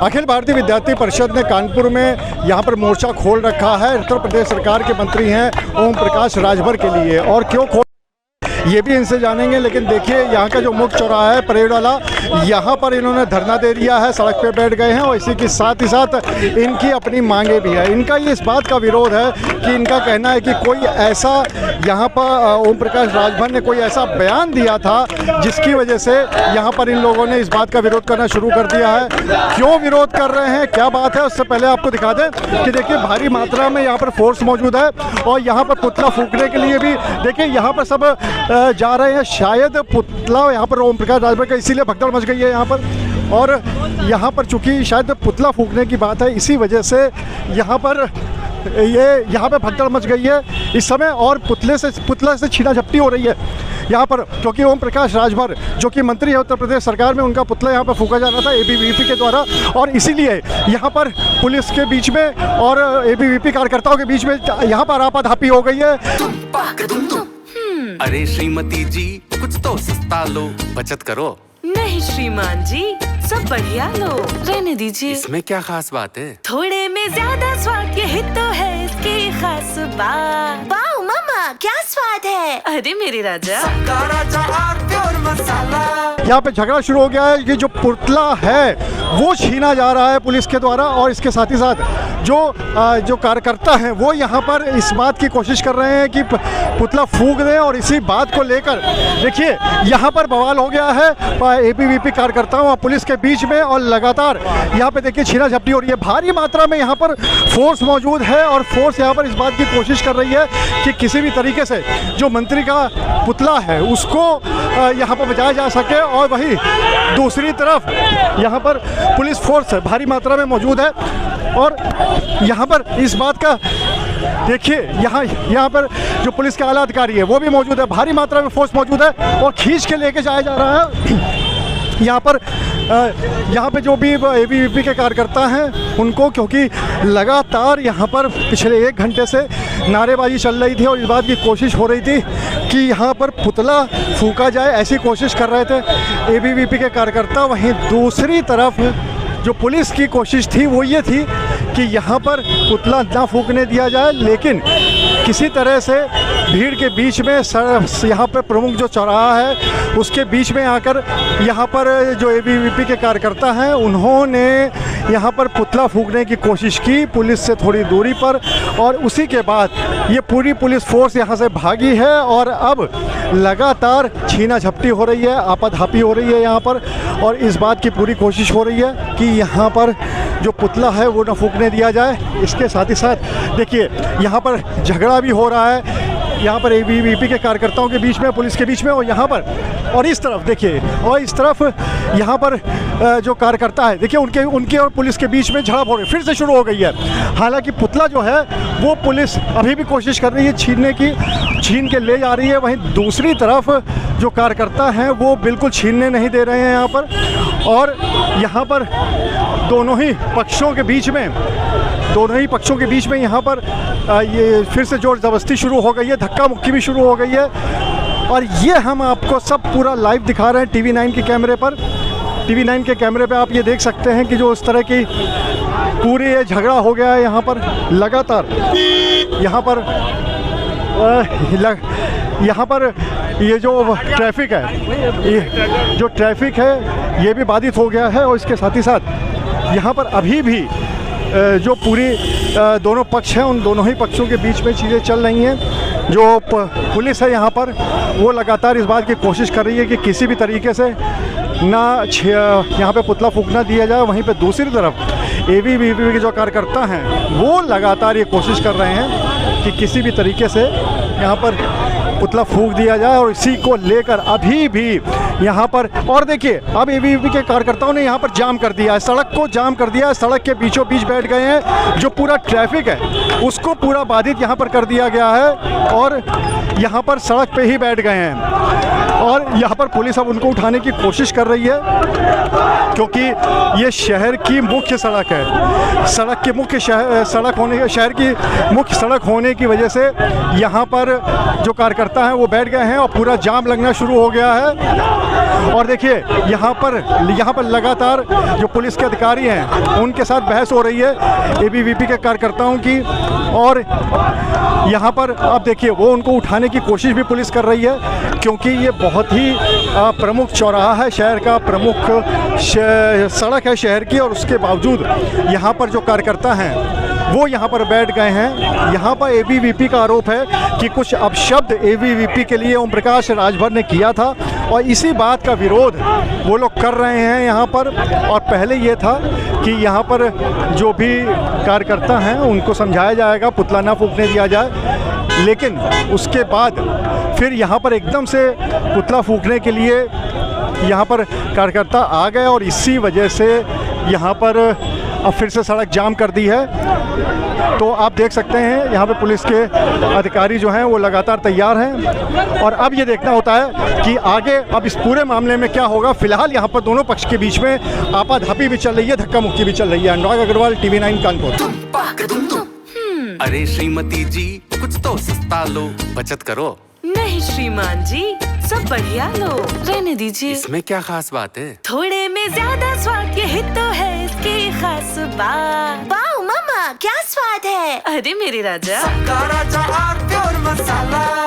अखिल भारतीय विद्यार्थी परिषद ने कानपुर में यहाँ पर मोर्चा खोल रखा है। उत्तर प्रदेश सरकार के मंत्री हैं ओम प्रकाश राजभर के लिए, और क्यों खोल ये भी इनसे जानेंगे। लेकिन देखिए यहाँ का जो मुख्य चौराहा है परेड वाला, यहाँ पर इन्होंने धरना दे दिया है, सड़क पे बैठ गए हैं और इसी के साथ ही साथ इनकी अपनी मांगे भी है। इनका ये इस बात का विरोध है कि इनका कहना है कि कोई ऐसा यहाँ पर ओम प्रकाश राजभर ने कोई ऐसा बयान दिया था जिसकी वजह से यहाँ पर इन लोगों ने इस बात का विरोध करना शुरू कर दिया है। क्यों विरोध कर रहे हैं, क्या बात है, उससे पहले आपको दिखा दें कि देखिए भारी मात्रा में यहाँ पर फोर्स मौजूद है और यहाँ पर पुतला फूंकने के लिए भी देखिए यहाँ पर सब जा रहे हैं। शायद पुतला यहाँ पर ओम प्रकाश राजभर का इसीलिए भगदड़ मच गई है यहाँ पर, और यहाँ पर चूंकि शायद पुतला फूंकने की बात है इसी वजह से यहाँ पर भगदड़ मच गई है इस समय, और पुतला से छीना झपटी हो रही है यहाँ पर, क्योंकि ओम प्रकाश राजभर जो कि मंत्री है उत्तर प्रदेश सरकार में, उनका पुतला यहाँ पर फूंका जाना था एबीवीपी के द्वारा, और इसीलिए यहाँ पर पुलिस के बीच में और एबीवीपी कार्यकर्ताओं के बीच में यहाँ पर आपाधापी हो गई है। अरे श्रीमती जी कुछ तो सस्ता लो, बचत करो। नहीं श्रीमान जी, सब बढ़िया लो, रहने दीजिए। इसमें क्या खास बात है? थोड़े में ज्यादा स्वाद, यही तो है इसकी खास बात। वाह मामा, क्या स्वाद है। अरे मेरे राजा, यहाँ पे झगड़ा शुरू हो गया है कि जो पुतला है वो छीना जा रहा है पुलिस के द्वारा, और इसके साथ ही साथ जो कार्यकर्ता हैं वो यहाँ पर इस बात की कोशिश कर रहे हैं कि पुतला फूंक दें, और इसी बात को लेकर देखिए यहाँ पर बवाल हो गया है एबीवीपी कार्यकर्ताओं और पुलिस के बीच में, और लगातार यहाँ पे देखिए छीना झपटी हो रही है। भारी मात्रा में यहाँ पर फोर्स मौजूद है और फोर्स यहाँ पर इस बात की कोशिश कर रही है कि किसी भी तरीके से जो मंत्री का पुतला है उसको यहाँ पर बचाया जा सके, और वहीं दूसरी तरफ यहाँ पर पुलिस फोर्स भारी मात्रा में मौजूद है, और यहाँ पर इस बात का देखिए यहाँ पर जो पुलिस के आला अधिकारी है वो भी मौजूद है, भारी मात्रा में फोर्स मौजूद है और खींच के लेके जाया जा रहा है। यहाँ पे जो भी एबीवीपी के कार्यकर्ता हैं उनको, क्योंकि लगातार यहाँ पर पिछले 1 घंटे से नारेबाजी चल रही थी और इस बात की कोशिश हो रही थी कि यहाँ पर पुतला फूंका जाए, ऐसी कोशिश कर रहे थे एबीवीपी के कार्यकर्ता। वहीं दूसरी तरफ जो पुलिस की कोशिश थी वो ये थी कि यहाँ पर पुतला ना फूंकने दिया जाए, लेकिन किसी तरह से भीड़ के बीच में यहाँ पर प्रमुख जो चौराहा है उसके बीच में आकर यहाँ पर जो एबीवीपी के कार्यकर्ता हैं उन्होंने यहाँ पर पुतला फूंकने की कोशिश की पुलिस से थोड़ी दूरी पर, और उसी के बाद ये पूरी पुलिस फोर्स यहाँ से भागी है और अब लगातार छीना झपटी हो रही है, आपाधापी हो रही है यहाँ पर, और इस बात की पूरी कोशिश हो रही है कि यहाँ पर जो पुतला है वो न फूंकने दिया जाए। इसके साथ ही साथ देखिए यहाँ पर झगड़ा भी हो रहा है, यहाँ पर एबीवीपी के कार्यकर्ताओं के बीच में, पुलिस के बीच में, और यहाँ पर और इस तरफ देखिए, और इस तरफ यहाँ पर जो कार्यकर्ता है देखिए उनके और पुलिस के बीच में झड़प हो रही, फिर से शुरू हो गई है। हालांकि पुतला जो है वो पुलिस अभी भी कोशिश कर रही है छीनने की, छीन के ले जा रही है, वहीं दूसरी तरफ जो कार्यकर्ता हैं वो बिल्कुल छीनने नहीं दे रहे हैं यहाँ पर, और यहाँ पर दोनों ही पक्षों के बीच में यहाँ पर ये फिर से जोर ज़बरदस्ती शुरू हो गई है, धक्का मुक्की भी शुरू हो गई है, और ये हम आपको सब पूरा लाइव दिखा रहे हैं TV9 के कैमरे पर। TV9 के कैमरे पे आप ये देख सकते हैं कि जो इस तरह की पूरी ये झगड़ा हो गया है यहाँ पर लगातार, यहाँ पर ये जो ट्रैफिक है ये भी बाधित हो गया है, और इसके साथ ही साथ यहाँ पर अभी भी जो पूरी दोनों पक्ष हैं उन दोनों ही पक्षों के बीच में चीज़ें चल रही हैं। जो पुलिस है यहाँ पर वो लगातार इस बात की कोशिश कर रही है कि किसी भी तरीके से ना यहाँ पे पुतला फूंकना दिया जाए, वहीं पे दूसरी तरफ एबीवीपी के जो कार्यकर्ता हैं वो लगातार ये कोशिश कर रहे हैं कि किसी भी तरीके से यहाँ पर पुतला फूंक दिया जाए, और इसी को लेकर अभी भी यहाँ पर, और देखिए अब एबीवीपी के कार्यकर्ताओं ने यहाँ पर जाम कर दिया है, सड़क को जाम कर दिया है, सड़क के बीचों बीच बैठ गए हैं, जो पूरा ट्रैफिक है उसको पूरा बाधित यहाँ पर कर दिया गया है, और यहाँ पर सड़क पे ही बैठ गए हैं, और यहाँ पर पुलिस अब उनको उठाने की कोशिश कर रही है, क्योंकि ये शहर की मुख्य सड़क है, शहर की मुख्य सड़क होने की वजह से यहाँ पर जो कार्यकर्ता हैं वो बैठ गए हैं और पूरा जाम लगना शुरू हो गया है। और देखिए यहाँ पर लगातार जो पुलिस के अधिकारी हैं उनके साथ बहस हो रही है एबीवीपी के कार्यकर्ताओं की। और यहाँ पर अब देखिए वो उनको उठाने की कोशिश भी पुलिस कर रही है, क्योंकि ये बहुत ही प्रमुख चौराहा है, शहर का प्रमुख सड़क है शहर की। और उसके बावजूद यहाँ पर जो कार्यकर्ता हैं वो यहाँ पर बैठ गए हैं। यहाँ पर एबीवीपी का आरोप है कि कुछ अपशब्द एबीवीपी के लिए ओम प्रकाश राजभर ने किया था और इसी बात का विरोध वो लोग कर रहे हैं यहाँ पर। और पहले ये था कि यहाँ पर जो भी कार्यकर्ता हैं उनको समझाया जाएगा, पुतला ना फूंकने दिया जाए, लेकिन उसके बाद फिर यहाँ पर एकदम से पुतला फूंकने के लिए यहाँ पर कार्यकर्ता आ गए और इसी वजह से यहाँ पर अब फिर से सड़क जाम कर दी है। तो आप देख सकते हैं यहाँ पे पुलिस के अधिकारी जो हैं वो लगातार तैयार हैं और अब ये देखना होता है कि आगे अब इस पूरे मामले में क्या होगा। फिलहाल यहाँ पर दोनों पक्ष के बीच में आपाधापी भी चल रही है, धक्का मुक्की भी चल रही है। अनुराग अग्रवाल, TV9 कानपुर। अरे श्रीमती जी कुछ तो सस्ता लो, बचत करो। नहीं श्रीमान जी, सब बढ़िया लो, रहने दीजिए। इसमें क्या खास बात है? थोड़े में ज्यादा स्वाद, यही तो है इसकी खास बात। वाह मामा, क्या स्वाद है। अरे मेरे राजा, राजा मसाला।